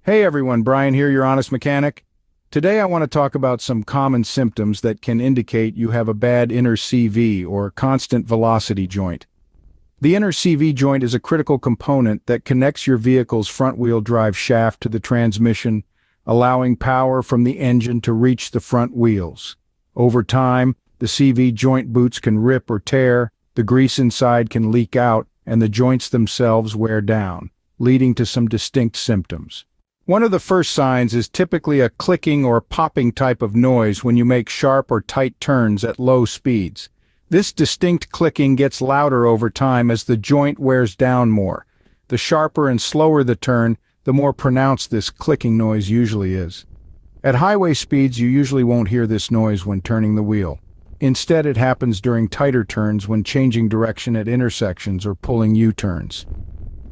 Hey everyone, Brian here, your honest mechanic. Today I want to talk about some common symptoms that can indicate you have a bad inner CV or constant velocity joint. The inner CV joint is a critical component that connects your vehicle's front-wheel drive shaft to the transmission, allowing power from the engine to reach the front wheels. Over time, the CV joint boots can rip or tear, the grease inside can leak out, and the joints themselves wear down, leading to some distinct symptoms. One of the first signs is typically a clicking or popping type of noise when you make sharp or tight turns at low speeds. This distinct clicking gets louder over time as the joint wears down more. The sharper and slower the turn, the more pronounced this clicking noise usually is. At highway speeds, you usually won't hear this noise when turning the wheel. Instead, it happens during tighter turns when changing direction at intersections or pulling U-turns.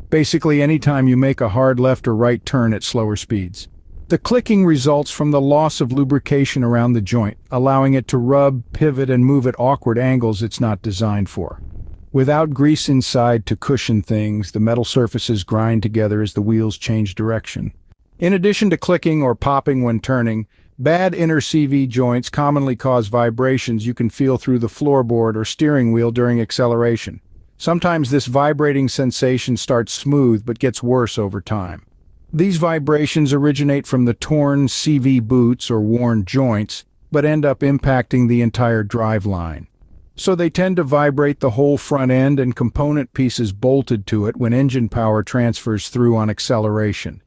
Basically, anytime you make a hard left or right turn at slower speeds. The clicking results from the loss of lubrication around the joint, allowing it to rub, pivot, and move at awkward angles it's not designed for. Without grease inside to cushion things, the metal surfaces grind together as the wheels change direction. In addition to clicking or popping when turning, bad inner CV joints commonly cause vibrations you can feel through the floorboard or steering wheel during acceleration. Sometimes this vibrating sensation starts smooth but gets worse over time. These vibrations originate from the torn CV boots or worn joints, but end up impacting the entire driveline. So they tend to vibrate the whole front end and component pieces bolted to it when engine power transfers through on acceleration.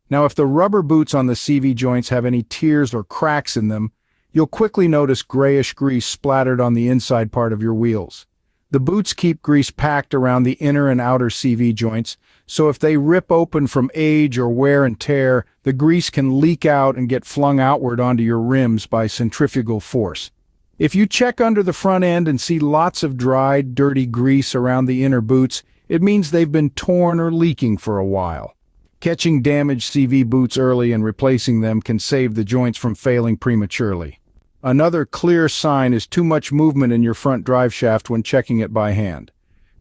Now, if the rubber boots on the CV joints have any tears or cracks in them, you'll quickly notice grayish grease splattered on the inside part of your wheels. The boots keep grease packed around the inner and outer CV joints, so if they rip open from age or wear and tear, the grease can leak out and get flung outward onto your rims by centrifugal force. If you check under the front end and see lots of dried, dirty grease around the inner boots, it means they've been torn or leaking for a while. Catching damaged CV boots early and replacing them can save the joints from failing prematurely. Another clear sign is too much movement in your front drive shaft when checking it by hand.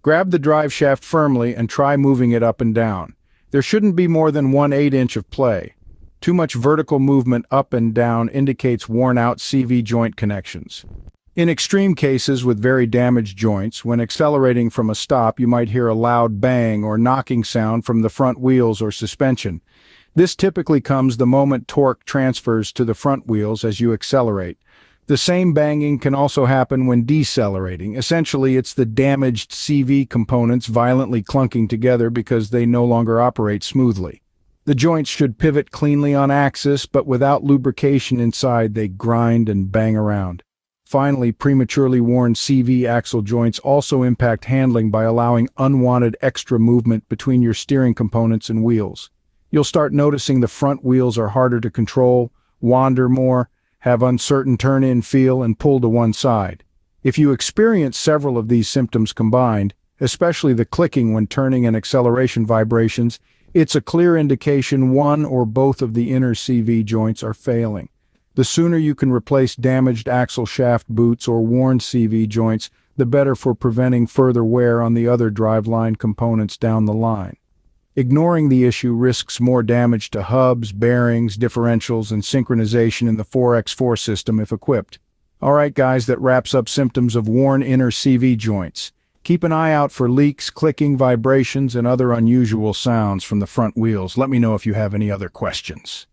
Grab the drive shaft firmly and try moving it up and down. There shouldn't be more than 1/8 inch of play. Too much vertical movement up and down indicates worn-out CV joint connections. In extreme cases with very damaged joints, when accelerating from a stop, you might hear a loud bang or knocking sound from the front wheels or suspension. This typically comes the moment torque transfers to the front wheels as you accelerate. The same banging can also happen when decelerating. Essentially, it's the damaged CV components violently clunking together because they no longer operate smoothly. The joints should pivot cleanly on axis, but without lubrication inside, they grind and bang around. Finally, prematurely worn CV axle joints also impact handling by allowing unwanted extra movement between your steering components and wheels. You'll start noticing the front wheels are harder to control, wander more, have uncertain turn-in feel, and pull to one side. If you experience several of these symptoms combined, especially the clicking when turning and acceleration vibrations, it's a clear indication one or both of the inner CV joints are failing. The sooner you can replace damaged axle shaft boots or worn CV joints, the better for preventing further wear on the other driveline components down the line. Ignoring the issue risks more damage to hubs, bearings, differentials, and synchronization in the 4x4 system if equipped. Alright guys, that wraps up symptoms of worn inner CV joints. Keep an eye out for leaks, clicking, vibrations, and other unusual sounds from the front wheels. Let me know if you have any other questions.